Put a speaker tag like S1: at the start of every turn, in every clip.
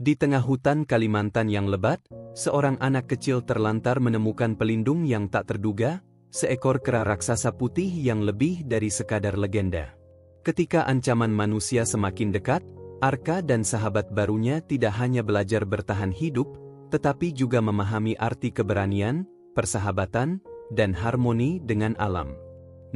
S1: Di tengah hutan Kalimantan yang lebat, seorang anak kecil terlantar menemukan pelindung yang tak terduga, seekor kera raksasa putih yang lebih dari sekadar legenda. Ketika ancaman manusia semakin dekat, Arka dan sahabat barunya tidak hanya belajar bertahan hidup, tetapi juga memahami arti keberanian, persahabatan, dan harmoni dengan alam.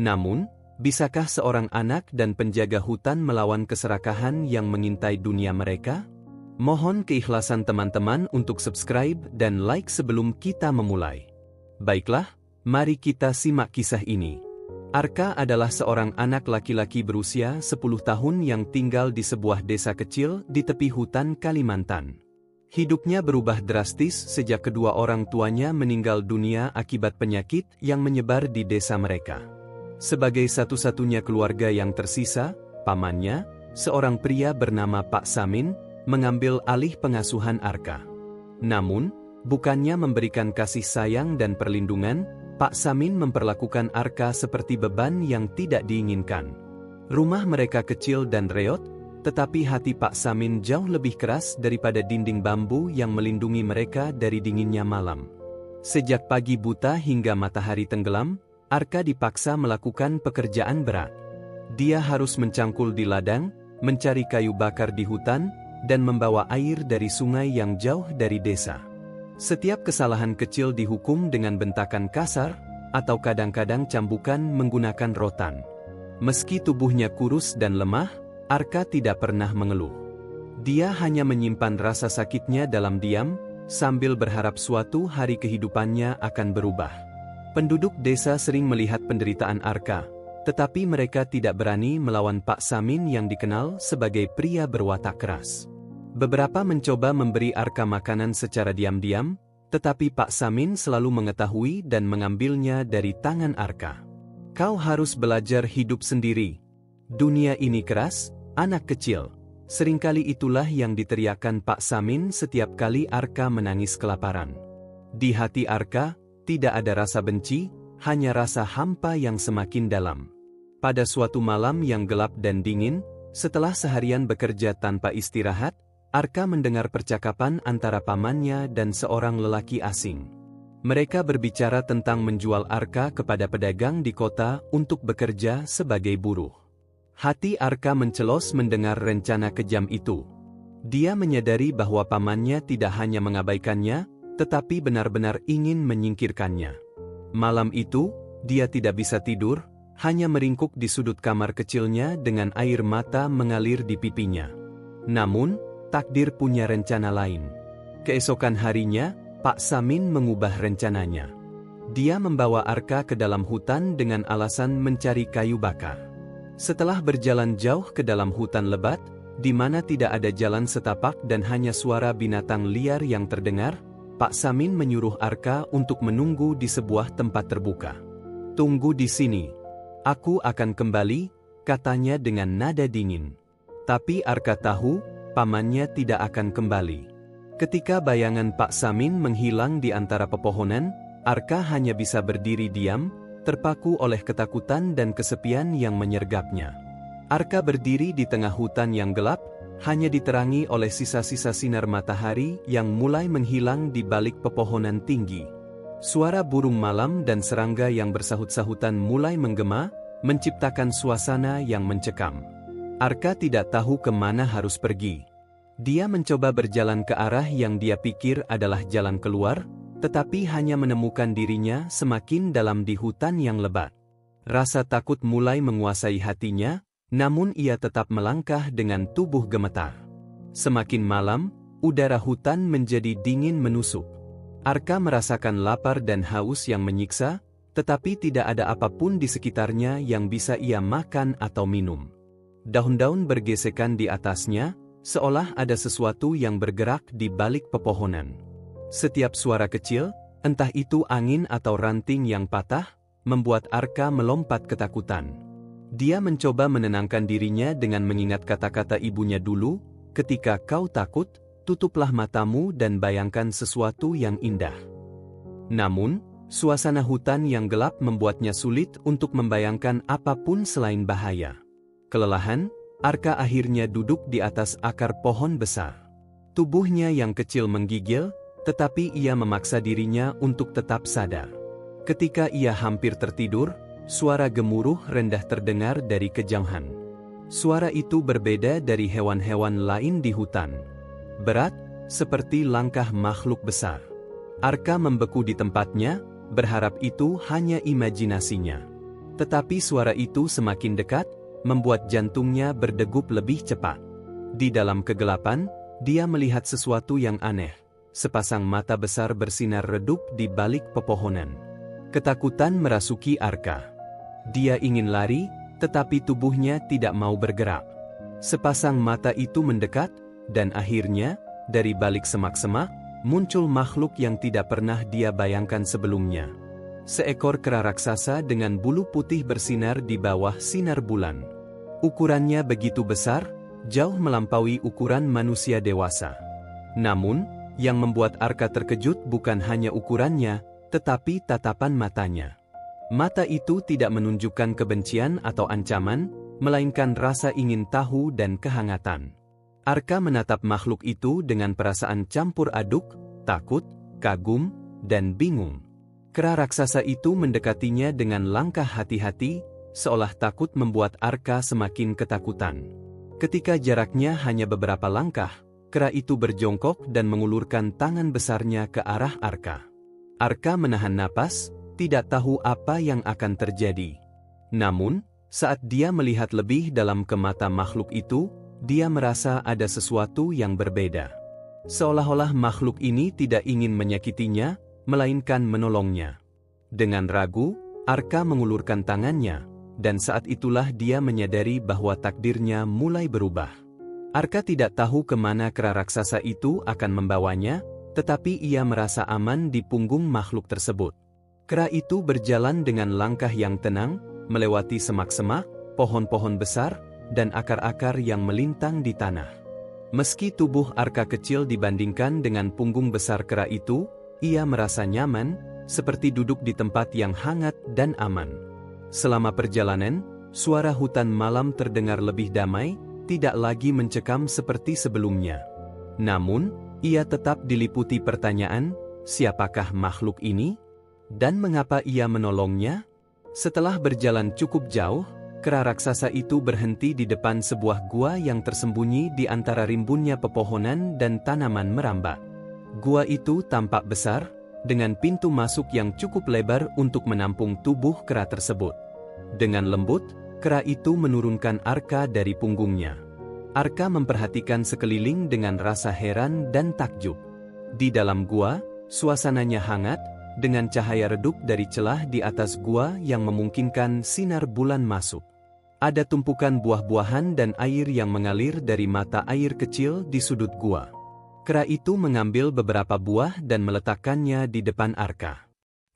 S1: Namun, bisakah seorang anak dan penjaga hutan melawan keserakahan yang mengintai dunia mereka? Mohon keikhlasan teman-teman untuk subscribe dan like sebelum kita memulai. Baiklah, mari kita simak kisah ini. Arka adalah seorang anak laki-laki berusia 10 tahun yang tinggal di sebuah desa kecil di tepi hutan Kalimantan. Hidupnya berubah drastis sejak kedua orang tuanya meninggal dunia akibat penyakit yang menyebar di desa mereka. Sebagai satu-satunya keluarga yang tersisa, pamannya, seorang pria bernama Pak Samin, mengambil alih pengasuhan Arka. Namun, bukannya memberikan kasih sayang dan perlindungan, Pak Samin memperlakukan Arka seperti beban yang tidak diinginkan. Rumah mereka kecil dan reot, tetapi hati Pak Samin jauh lebih keras daripada dinding bambu yang melindungi mereka dari dinginnya malam. Sejak pagi buta hingga matahari tenggelam, Arka dipaksa melakukan pekerjaan berat. Dia harus mencangkul di ladang, mencari kayu bakar di hutan, dan membawa air dari sungai yang jauh dari desa. Setiap kesalahan kecil dihukum dengan bentakan kasar, atau kadang-kadang cambukan menggunakan rotan. Meski tubuhnya kurus dan lemah, Arka tidak pernah mengeluh. Dia hanya menyimpan rasa sakitnya dalam diam, sambil berharap suatu hari kehidupannya akan berubah. Penduduk desa sering melihat penderitaan Arka, tetapi mereka tidak berani melawan Pak Samin yang dikenal sebagai pria berwatak keras. Beberapa mencoba memberi Arka makanan secara diam-diam, tetapi Pak Samin selalu mengetahui dan mengambilnya dari tangan Arka. Kau harus belajar hidup sendiri. Dunia ini keras, anak kecil. Seringkali itulah yang diteriakkan Pak Samin setiap kali Arka menangis kelaparan. Di hati Arka, tidak ada rasa benci, hanya rasa hampa yang semakin dalam. Pada suatu malam yang gelap dan dingin, setelah seharian bekerja tanpa istirahat, Arka mendengar percakapan antara pamannya dan seorang lelaki asing. Mereka berbicara tentang menjual Arka kepada pedagang di kota untuk bekerja sebagai buruh. Hati Arka mencelos mendengar rencana kejam itu. Dia menyadari bahwa pamannya tidak hanya mengabaikannya, tetapi benar-benar ingin menyingkirkannya. Malam itu, dia tidak bisa tidur, hanya meringkuk di sudut kamar kecilnya dengan air mata mengalir di pipinya. Namun, takdir punya rencana lain. Keesokan harinya, Pak Samin mengubah rencananya. Dia membawa Arka ke dalam hutan dengan alasan mencari kayu bakar. Setelah berjalan jauh ke dalam hutan lebat, di mana tidak ada jalan setapak dan hanya suara binatang liar yang terdengar, Pak Samin menyuruh Arka untuk menunggu di sebuah tempat terbuka. "Tunggu di sini. Aku akan kembali," katanya dengan nada dingin. Tapi Arka tahu, pamannya tidak akan kembali. Ketika bayangan Pak Samin menghilang di antara pepohonan, Arka hanya bisa berdiri diam, terpaku oleh ketakutan dan kesepian yang menyergapnya. Arka berdiri di tengah hutan yang gelap, hanya diterangi oleh sisa-sisa sinar matahari yang mulai menghilang di balik pepohonan tinggi. Suara burung malam dan serangga yang bersahut-sahutan mulai menggema, menciptakan suasana yang mencekam. Arka tidak tahu kemana harus pergi. Dia mencoba berjalan ke arah yang dia pikir adalah jalan keluar, tetapi hanya menemukan dirinya semakin dalam di hutan yang lebat. Rasa takut mulai menguasai hatinya, namun ia tetap melangkah dengan tubuh gemetar. Semakin malam, udara hutan menjadi dingin menusuk. Arka merasakan lapar dan haus yang menyiksa, tetapi tidak ada apapun di sekitarnya yang bisa ia makan atau minum. Daun-daun bergesekan di atasnya, seolah ada sesuatu yang bergerak di balik pepohonan. Setiap suara kecil, entah itu angin atau ranting yang patah, membuat Arka melompat ketakutan. Dia mencoba menenangkan dirinya dengan mengingat kata-kata ibunya dulu, "Ketika kau takut, tutuplah matamu dan bayangkan sesuatu yang indah." Namun, suasana hutan yang gelap membuatnya sulit untuk membayangkan apapun selain bahaya. Kelelahan, Arka akhirnya duduk di atas akar pohon besar. Tubuhnya yang kecil menggigil, tetapi ia memaksa dirinya untuk tetap sadar. Ketika ia hampir tertidur, suara gemuruh rendah terdengar dari kejauhan. Suara itu berbeda dari hewan-hewan lain di hutan. Berat, seperti langkah makhluk besar. Arka membeku di tempatnya, berharap itu hanya imajinasinya. Tetapi suara itu semakin dekat, membuat jantungnya berdegup lebih cepat. Di dalam kegelapan, dia melihat sesuatu yang aneh. Sepasang mata besar bersinar redup di balik pepohonan. Ketakutan merasuki Arka. Dia ingin lari, tetapi tubuhnya tidak mau bergerak. Sepasang mata itu mendekat, dan akhirnya, dari balik semak-semak, muncul makhluk yang tidak pernah dia bayangkan sebelumnya. Seekor kera raksasa dengan bulu putih bersinar di bawah sinar bulan. Ukurannya begitu besar, jauh melampaui ukuran manusia dewasa. Namun, yang membuat Arka terkejut bukan hanya ukurannya, tetapi tatapan matanya. Mata itu tidak menunjukkan kebencian atau ancaman, melainkan rasa ingin tahu dan kehangatan. Arka menatap makhluk itu dengan perasaan campur aduk, takut, kagum, dan bingung. Kera raksasa itu mendekatinya dengan langkah hati-hati, seolah takut membuat Arka semakin ketakutan. Ketika jaraknya hanya beberapa langkah, kera itu berjongkok dan mengulurkan tangan besarnya ke arah Arka. Arka menahan napas, tidak tahu apa yang akan terjadi. Namun, saat dia melihat lebih dalam ke mata makhluk itu, dia merasa ada sesuatu yang berbeda. Seolah-olah makhluk ini tidak ingin menyakitinya, melainkan menolongnya. Dengan ragu, Arka mengulurkan tangannya, dan saat itulah dia menyadari bahwa takdirnya mulai berubah. Arka tidak tahu kemana kera raksasa itu akan membawanya, tetapi ia merasa aman di punggung makhluk tersebut. Kera itu berjalan dengan langkah yang tenang, melewati semak-semak, pohon-pohon besar, dan akar-akar yang melintang di tanah. Meski tubuh Arka kecil dibandingkan dengan punggung besar kera itu, ia merasa nyaman, seperti duduk di tempat yang hangat dan aman. Selama perjalanan, suara hutan malam terdengar lebih damai, tidak lagi mencekam seperti sebelumnya. Namun, ia tetap diliputi pertanyaan, siapakah makhluk ini? Dan mengapa ia menolongnya? Setelah berjalan cukup jauh, kera raksasa itu berhenti di depan sebuah gua yang tersembunyi di antara rimbunnya pepohonan dan tanaman merambat. Gua itu tampak besar, dengan pintu masuk yang cukup lebar untuk menampung tubuh kera tersebut. Dengan lembut, kera itu menurunkan Arka dari punggungnya. Arka memperhatikan sekeliling dengan rasa heran dan takjub. Di dalam gua, suasananya hangat, dengan cahaya redup dari celah di atas gua yang memungkinkan sinar bulan masuk. Ada tumpukan buah-buahan dan air yang mengalir dari mata air kecil di sudut gua. Kera itu mengambil beberapa buah dan meletakkannya di depan Arka.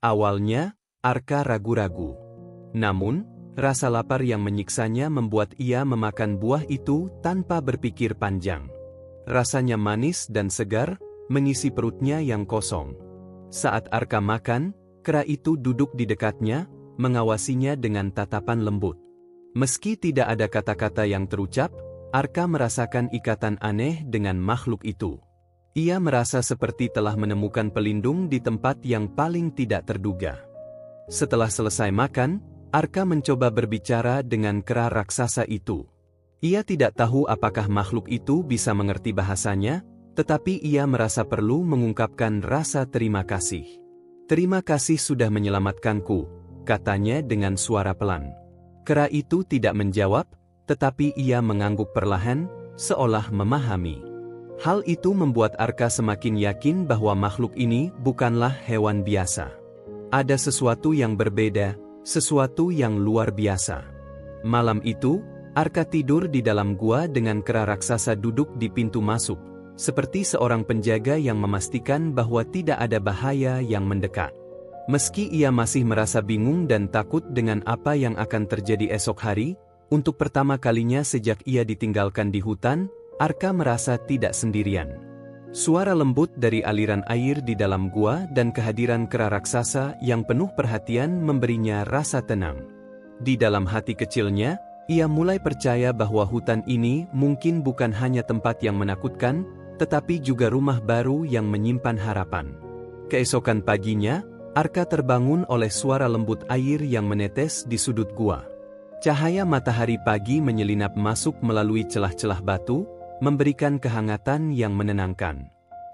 S1: Awalnya, Arka ragu-ragu. Namun, rasa lapar yang menyiksanya membuat ia memakan buah itu tanpa berpikir panjang. Rasanya manis dan segar, mengisi perutnya yang kosong. Saat Arka makan, kera itu duduk di dekatnya, mengawasinya dengan tatapan lembut. Meski tidak ada kata-kata yang terucap, Arka merasakan ikatan aneh dengan makhluk itu. Ia merasa seperti telah menemukan pelindung di tempat yang paling tidak terduga. Setelah selesai makan, Arka mencoba berbicara dengan kera raksasa itu. Ia tidak tahu apakah makhluk itu bisa mengerti bahasanya, tetapi ia merasa perlu mengungkapkan rasa terima kasih. "Terima kasih sudah menyelamatkanku," katanya dengan suara pelan. Kera itu tidak menjawab, tetapi ia mengangguk perlahan, seolah memahami. Hal itu membuat Arka semakin yakin bahwa makhluk ini bukanlah hewan biasa. Ada sesuatu yang berbeda, sesuatu yang luar biasa. Malam itu, Arka tidur di dalam gua dengan kera raksasa duduk di pintu masuk, seperti seorang penjaga yang memastikan bahwa tidak ada bahaya yang mendekat. Meski ia masih merasa bingung dan takut dengan apa yang akan terjadi esok hari, untuk pertama kalinya sejak ia ditinggalkan di hutan, Arka merasa tidak sendirian. Suara lembut dari aliran air di dalam gua dan kehadiran kera raksasa yang penuh perhatian memberinya rasa tenang. Di dalam hati kecilnya, ia mulai percaya bahwa hutan ini mungkin bukan hanya tempat yang menakutkan, tetapi juga rumah baru yang menyimpan harapan. Keesokan paginya, Arka terbangun oleh suara lembut air yang menetes di sudut gua. Cahaya matahari pagi menyelinap masuk melalui celah-celah batu, memberikan kehangatan yang menenangkan.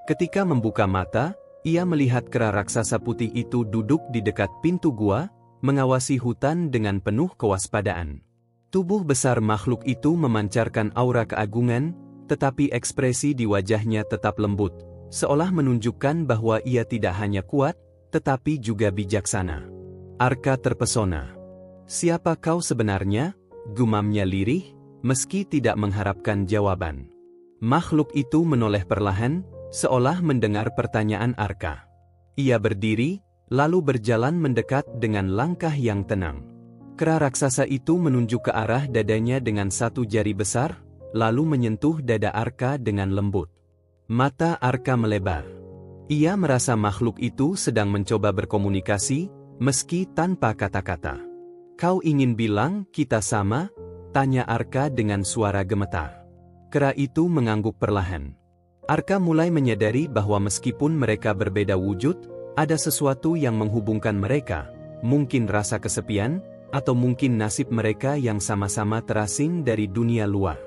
S1: Ketika membuka mata, ia melihat kera raksasa putih itu duduk di dekat pintu gua, mengawasi hutan dengan penuh kewaspadaan. Tubuh besar makhluk itu memancarkan aura keagungan, tetapi ekspresi di wajahnya tetap lembut, seolah menunjukkan bahwa ia tidak hanya kuat, tetapi juga bijaksana. Arka terpesona. "Siapa kau sebenarnya?" gumamnya lirih, meski tidak mengharapkan jawaban. Makhluk itu menoleh perlahan, seolah mendengar pertanyaan Arka. Ia berdiri, lalu berjalan mendekat dengan langkah yang tenang. Kera raksasa itu menunjuk ke arah dadanya dengan satu jari besar, lalu menyentuh dada Arka dengan lembut. Mata Arka melebar. Ia merasa makhluk itu sedang mencoba berkomunikasi, meski tanpa kata-kata. "Kau ingin bilang kita sama?" tanya Arka dengan suara gemetar. Kera itu mengangguk perlahan. Arka mulai menyadari bahwa meskipun mereka berbeda wujud, ada sesuatu yang menghubungkan mereka, mungkin rasa kesepian, atau mungkin nasib mereka yang sama-sama terasing dari dunia luar.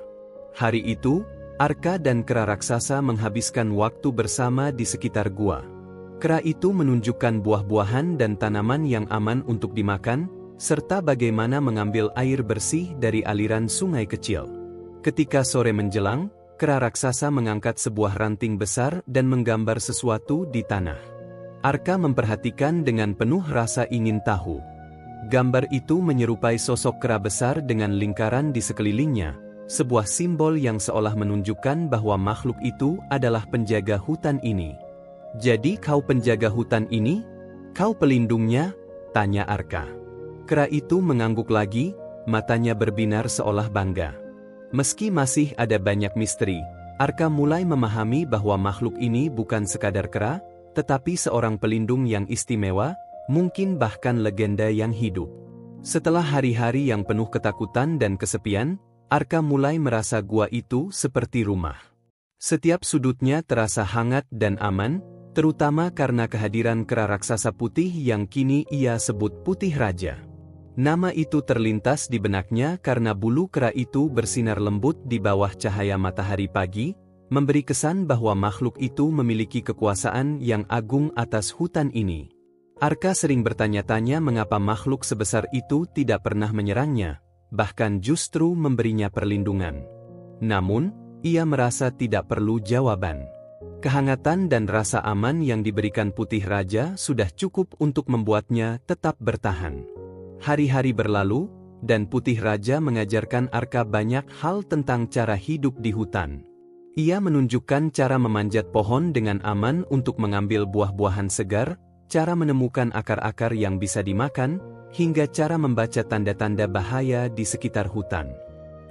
S1: Hari itu, Arka dan kera raksasa menghabiskan waktu bersama di sekitar gua. Kera itu menunjukkan buah-buahan dan tanaman yang aman untuk dimakan, serta bagaimana mengambil air bersih dari aliran sungai kecil. Ketika sore menjelang, kera raksasa mengangkat sebuah ranting besar dan menggambar sesuatu di tanah. Arka memperhatikan dengan penuh rasa ingin tahu. Gambar itu menyerupai sosok kera besar dengan lingkaran di sekelilingnya, sebuah simbol yang seolah menunjukkan bahwa makhluk itu adalah penjaga hutan ini. "Jadi kau penjaga hutan ini? Kau pelindungnya?" tanya Arka. Kera itu mengangguk lagi, matanya berbinar seolah bangga. Meski masih ada banyak misteri, Arka mulai memahami bahwa makhluk ini bukan sekadar kera, tetapi seorang pelindung yang istimewa, mungkin bahkan legenda yang hidup. Setelah hari-hari yang penuh ketakutan dan kesepian, Arka mulai merasa gua itu seperti rumah. Setiap sudutnya terasa hangat dan aman, terutama karena kehadiran kera raksasa putih yang kini ia sebut Putih Raja. Nama itu terlintas di benaknya karena bulu kera itu bersinar lembut di bawah cahaya matahari pagi, memberi kesan bahwa makhluk itu memiliki kekuasaan yang agung atas hutan ini. Arka sering bertanya-tanya mengapa makhluk sebesar itu tidak pernah menyerangnya, bahkan justru memberinya perlindungan. Namun, ia merasa tidak perlu jawaban. Kehangatan dan rasa aman yang diberikan Putih Raja sudah cukup untuk membuatnya tetap bertahan. Hari-hari berlalu, dan Putih Raja mengajarkan Arka banyak hal tentang cara hidup di hutan. Ia menunjukkan cara memanjat pohon dengan aman untuk mengambil buah-buahan segar, cara menemukan akar-akar yang bisa dimakan, hingga cara membaca tanda-tanda bahaya di sekitar hutan.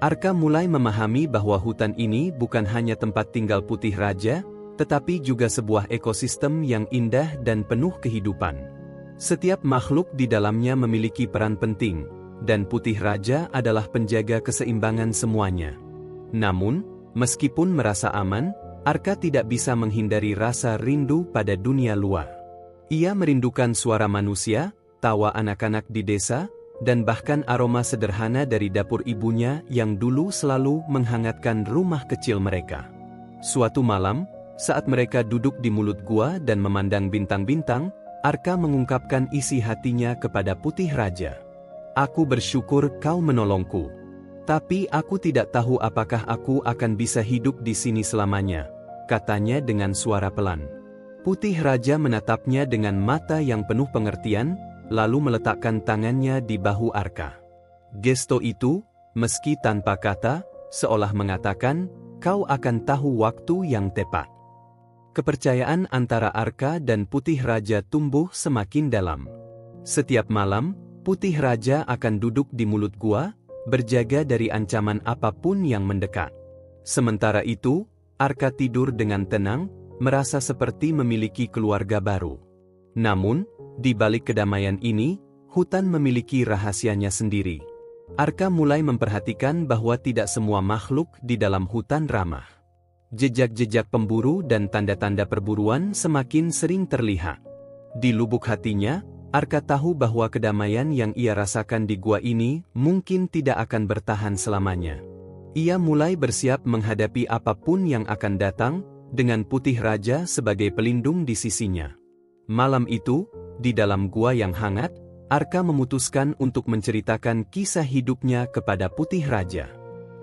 S1: Arka mulai memahami bahwa hutan ini bukan hanya tempat tinggal Putih Raja, tetapi juga sebuah ekosistem yang indah dan penuh kehidupan. Setiap makhluk di dalamnya memiliki peran penting, dan Putih Raja adalah penjaga keseimbangan semuanya. Namun, meskipun merasa aman, Arka tidak bisa menghindari rasa rindu pada dunia luar. Ia merindukan suara manusia, tawa anak-anak di desa, dan bahkan aroma sederhana dari dapur ibunya yang dulu selalu menghangatkan rumah kecil mereka. Suatu malam, saat mereka duduk di mulut gua dan memandang bintang-bintang, Arka mengungkapkan isi hatinya kepada Putih Raja. "Aku bersyukur kau menolongku. Tapi aku tidak tahu apakah aku akan bisa hidup di sini selamanya," katanya dengan suara pelan. Putih Raja menatapnya dengan mata yang penuh pengertian, lalu meletakkan tangannya di bahu Arka. Gesto itu, meski tanpa kata, seolah mengatakan, "Kau akan tahu waktu yang tepat." Kepercayaan antara Arka dan Putih Raja tumbuh semakin dalam. Setiap malam, Putih Raja akan duduk di mulut gua, berjaga dari ancaman apapun yang mendekat. Sementara itu, Arka tidur dengan tenang, merasa seperti memiliki keluarga baru. Namun, di balik kedamaian ini, hutan memiliki rahasianya sendiri. Arka mulai memperhatikan bahwa tidak semua makhluk di dalam hutan ramah. Jejak-jejak pemburu dan tanda-tanda perburuan semakin sering terlihat. Di lubuk hatinya, Arka tahu bahwa kedamaian yang ia rasakan di gua ini mungkin tidak akan bertahan selamanya. Ia mulai bersiap menghadapi apapun yang akan datang, dengan Putih Raja sebagai pelindung di sisinya. Malam itu, di dalam gua yang hangat, Arka memutuskan untuk menceritakan kisah hidupnya kepada Putih Raja.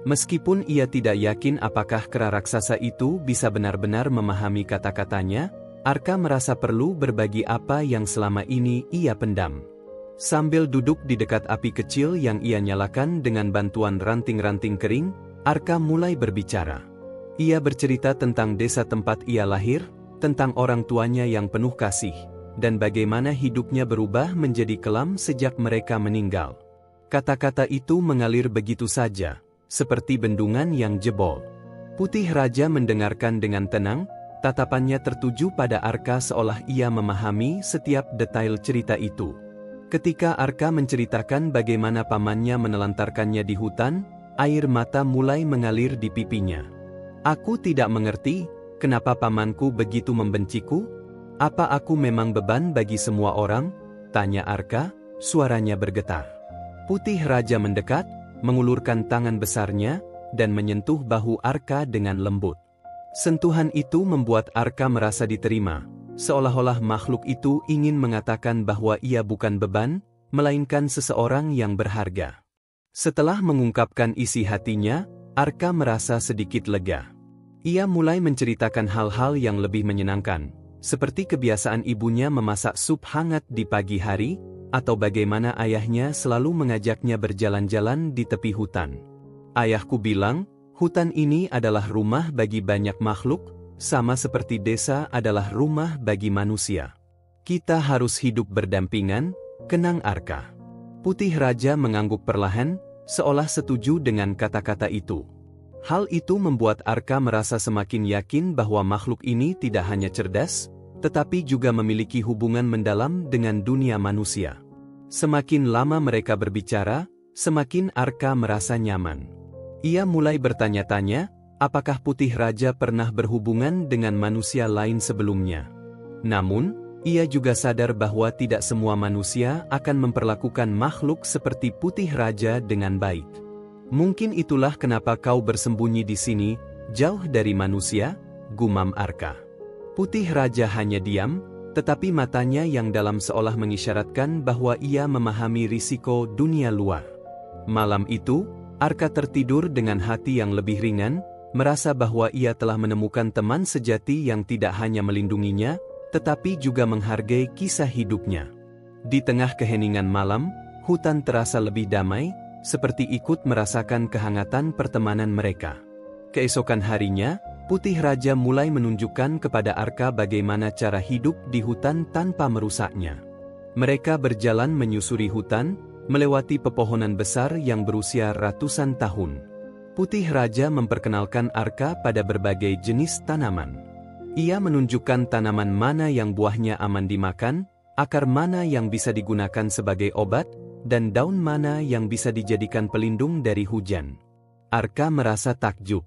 S1: Meskipun ia tidak yakin apakah kera raksasa itu bisa benar-benar memahami kata-katanya, Arka merasa perlu berbagi apa yang selama ini ia pendam. Sambil duduk di dekat api kecil yang ia nyalakan dengan bantuan ranting-ranting kering, Arka mulai berbicara. Ia bercerita tentang desa tempat ia lahir, tentang orang tuanya yang penuh kasih, dan bagaimana hidupnya berubah menjadi kelam sejak mereka meninggal. Kata-kata itu mengalir begitu saja, seperti bendungan yang jebol. Putih Raja mendengarkan dengan tenang, tatapannya tertuju pada Arka seolah ia memahami setiap detail cerita itu. Ketika Arka menceritakan bagaimana pamannya menelantarkannya di hutan, air mata mulai mengalir di pipinya. Aku tidak mengerti, kenapa pamanku begitu membenciku? Apa aku memang beban bagi semua orang? Tanya Arka, suaranya bergetar. Putih Raja mendekat, mengulurkan tangan besarnya, dan menyentuh bahu Arka dengan lembut. Sentuhan itu membuat Arka merasa diterima, seolah-olah makhluk itu ingin mengatakan bahwa ia bukan beban, melainkan seseorang yang berharga. Setelah mengungkapkan isi hatinya, Arka merasa sedikit lega. Ia mulai menceritakan hal-hal yang lebih menyenangkan, seperti kebiasaan ibunya memasak sup hangat di pagi hari, atau bagaimana ayahnya selalu mengajaknya berjalan-jalan di tepi hutan. Ayahku bilang, hutan ini adalah rumah bagi banyak makhluk, sama seperti desa adalah rumah bagi manusia. Kita harus hidup berdampingan, kenang Arka. Putih Raja mengangguk perlahan, seolah setuju dengan kata-kata itu. Hal itu membuat Arka merasa semakin yakin bahwa makhluk ini tidak hanya cerdas, tetapi juga memiliki hubungan mendalam dengan dunia manusia. Semakin lama mereka berbicara, semakin Arka merasa nyaman. Ia mulai bertanya-tanya, apakah Putih Raja pernah berhubungan dengan manusia lain sebelumnya. Namun, ia juga sadar bahwa tidak semua manusia akan memperlakukan makhluk seperti Putih Raja dengan baik. Mungkin itulah kenapa kau bersembunyi di sini, jauh dari manusia, gumam Arka. Putih Raja hanya diam, tetapi matanya yang dalam seolah mengisyaratkan bahwa ia memahami risiko dunia luar. Malam itu, Arka tertidur dengan hati yang lebih ringan, merasa bahwa ia telah menemukan teman sejati yang tidak hanya melindunginya, tetapi juga menghargai kisah hidupnya. Di tengah keheningan malam, hutan terasa lebih damai, seperti ikut merasakan kehangatan pertemanan mereka. Keesokan harinya, Putih Raja mulai menunjukkan kepada Arka bagaimana cara hidup di hutan tanpa merusaknya. Mereka berjalan menyusuri hutan, melewati pepohonan besar yang berusia ratusan tahun. Putih Raja memperkenalkan Arka pada berbagai jenis tanaman. Ia menunjukkan tanaman mana yang buahnya aman dimakan, akar mana yang bisa digunakan sebagai obat, dan daun mana yang bisa dijadikan pelindung dari hujan. Arka merasa takjub.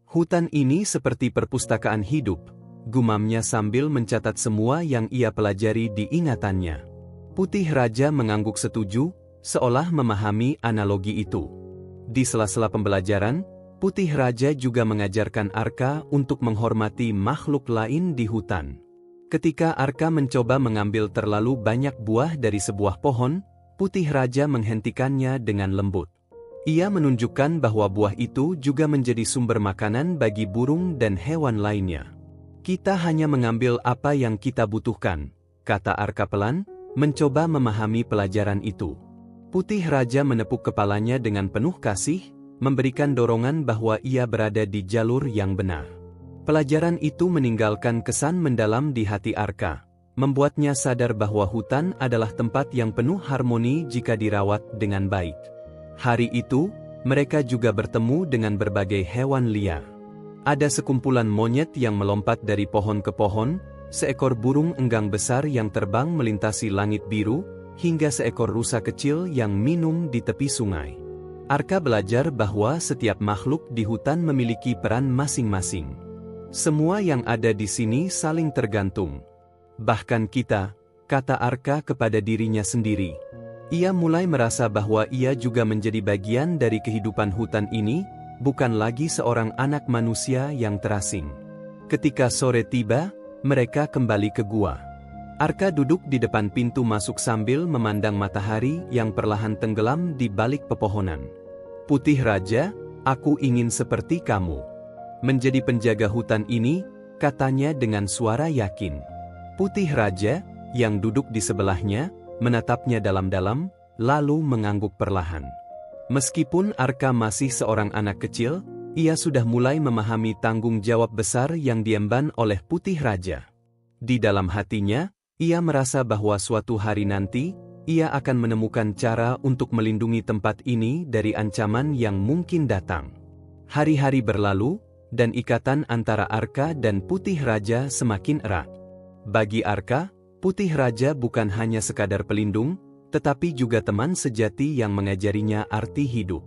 S1: Hutan ini seperti perpustakaan hidup, gumamnya sambil mencatat semua yang ia pelajari di ingatannya. Putih Raja mengangguk setuju, seolah memahami analogi itu. Di sela-sela pembelajaran, Putih Raja juga mengajarkan Arka untuk menghormati makhluk lain di hutan. Ketika Arka mencoba mengambil terlalu banyak buah dari sebuah pohon, Putih Raja menghentikannya dengan lembut. Ia menunjukkan bahwa buah itu juga menjadi sumber makanan bagi burung dan hewan lainnya. Kita hanya mengambil apa yang kita butuhkan, kata Arka pelan, mencoba memahami pelajaran itu. Putih Raja menepuk kepalanya dengan penuh kasih, memberikan dorongan bahwa ia berada di jalur yang benar. Pelajaran itu meninggalkan kesan mendalam di hati Arka, membuatnya sadar bahwa hutan adalah tempat yang penuh harmoni jika dirawat dengan baik. Hari itu, mereka juga bertemu dengan berbagai hewan liar. Ada sekumpulan monyet yang melompat dari pohon ke pohon, seekor burung enggang besar yang terbang melintasi langit biru, hingga seekor rusa kecil yang minum di tepi sungai. Arka belajar bahwa setiap makhluk di hutan memiliki peran masing-masing. Semua yang ada di sini saling tergantung. Bahkan kita, kata Arka kepada dirinya sendiri. Ia mulai merasa bahwa ia juga menjadi bagian dari kehidupan hutan ini, bukan lagi seorang anak manusia yang terasing. Ketika sore tiba, mereka kembali ke gua. Arka duduk di depan pintu masuk sambil memandang matahari yang perlahan tenggelam di balik pepohonan. Putih Raja, aku ingin seperti kamu. Menjadi penjaga hutan ini, katanya dengan suara yakin. Putih Raja, yang duduk di sebelahnya, menatapnya dalam-dalam, lalu mengangguk perlahan. Meskipun Arka masih seorang anak kecil, ia sudah mulai memahami tanggung jawab besar yang diemban oleh Putih Raja. Di dalam hatinya, ia merasa bahwa suatu hari nanti, ia akan menemukan cara untuk melindungi tempat ini dari ancaman yang mungkin datang. Hari-hari berlalu, dan ikatan antara Arka dan Putih Raja semakin erat. Bagi Arka, Putih Raja bukan hanya sekadar pelindung, tetapi juga teman sejati yang mengajarinya arti hidup.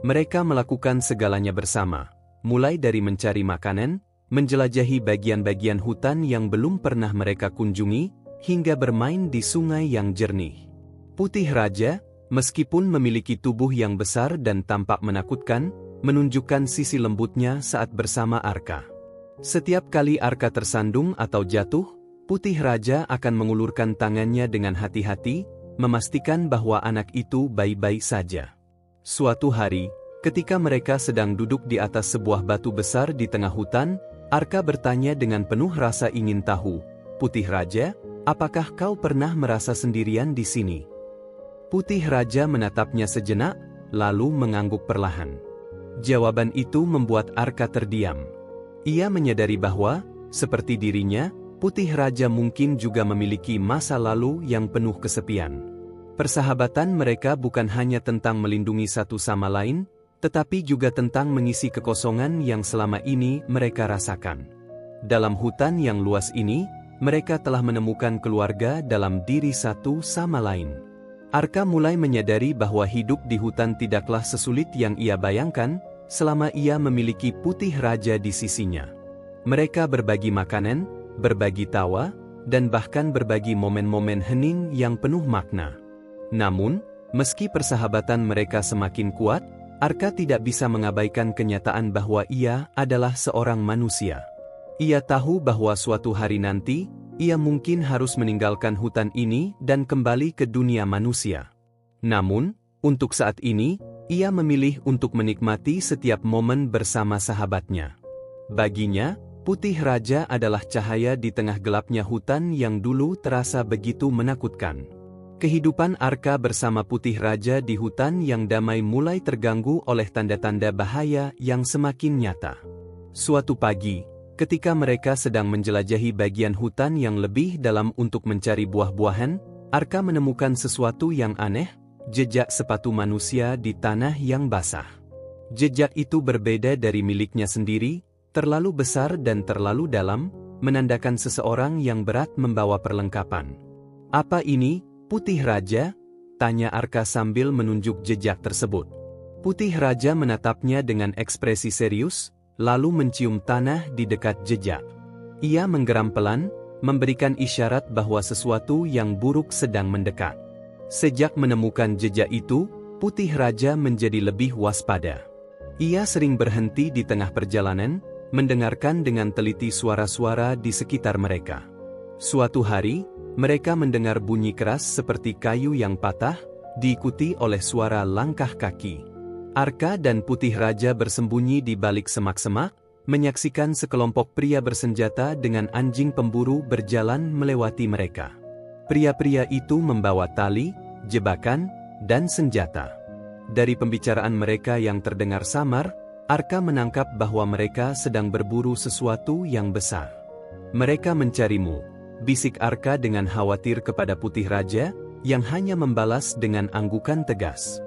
S1: Mereka melakukan segalanya bersama, mulai dari mencari makanan, menjelajahi bagian-bagian hutan yang belum pernah mereka kunjungi, hingga bermain di sungai yang jernih. Putih Raja, meskipun memiliki tubuh yang besar dan tampak menakutkan, menunjukkan sisi lembutnya saat bersama Arka. Setiap kali Arka tersandung atau jatuh, Putih Raja akan mengulurkan tangannya dengan hati-hati, memastikan bahwa anak itu baik-baik saja. Suatu hari, ketika mereka sedang duduk di atas sebuah batu besar di tengah hutan, Arka bertanya dengan penuh rasa ingin tahu, "Putih Raja, apakah kau pernah merasa sendirian di sini?" Putih Raja menatapnya sejenak, lalu mengangguk perlahan. Jawaban itu membuat Arka terdiam. Ia menyadari bahwa, seperti dirinya, Putih Raja mungkin juga memiliki masa lalu yang penuh kesepian. Persahabatan mereka bukan hanya tentang melindungi satu sama lain, tetapi juga tentang mengisi kekosongan yang selama ini mereka rasakan. Dalam hutan yang luas ini, mereka telah menemukan keluarga dalam diri satu sama lain. Arka mulai menyadari bahwa hidup di hutan tidaklah sesulit yang ia bayangkan, selama ia memiliki Putih Raja di sisinya. Mereka berbagi makanan, berbagi tawa, dan bahkan berbagi momen-momen hening yang penuh makna. Namun, meski persahabatan mereka semakin kuat, Arka tidak bisa mengabaikan kenyataan bahwa ia adalah seorang manusia. Ia tahu bahwa suatu hari nanti, ia mungkin harus meninggalkan hutan ini dan kembali ke dunia manusia. Namun, untuk saat ini, ia memilih untuk menikmati setiap momen bersama sahabatnya. Baginya, Putih Raja adalah cahaya di tengah gelapnya hutan yang dulu terasa begitu menakutkan. Kehidupan Arka bersama Putih Raja di hutan yang damai mulai terganggu oleh tanda-tanda bahaya yang semakin nyata. Suatu pagi, ketika mereka sedang menjelajahi bagian hutan yang lebih dalam untuk mencari buah-buahan, Arka menemukan sesuatu yang aneh, jejak sepatu manusia di tanah yang basah. Jejak itu berbeda dari miliknya sendiri, terlalu besar dan terlalu dalam, menandakan seseorang yang berat membawa perlengkapan. "Apa ini, Putih Raja?" tanya Arka sambil menunjuk jejak tersebut. Putih Raja menatapnya dengan ekspresi serius, lalu mencium tanah di dekat jejak. Ia menggeram pelan, memberikan isyarat bahwa sesuatu yang buruk sedang mendekat. Sejak menemukan jejak itu, Putih Raja menjadi lebih waspada. Ia sering berhenti di tengah perjalanan, mendengarkan dengan teliti suara-suara di sekitar mereka. Suatu hari, mereka mendengar bunyi keras seperti kayu yang patah, diikuti oleh suara langkah kaki. Arka dan Putih Raja bersembunyi di balik semak-semak, menyaksikan sekelompok pria bersenjata dengan anjing pemburu berjalan melewati mereka. Pria-pria itu membawa tali, jebakan, dan senjata. Dari pembicaraan mereka yang terdengar samar, Arka menangkap bahwa mereka sedang berburu sesuatu yang besar. "Mereka mencarimu," bisik Arka dengan khawatir kepada Putih Raja, yang hanya membalas dengan anggukan tegas.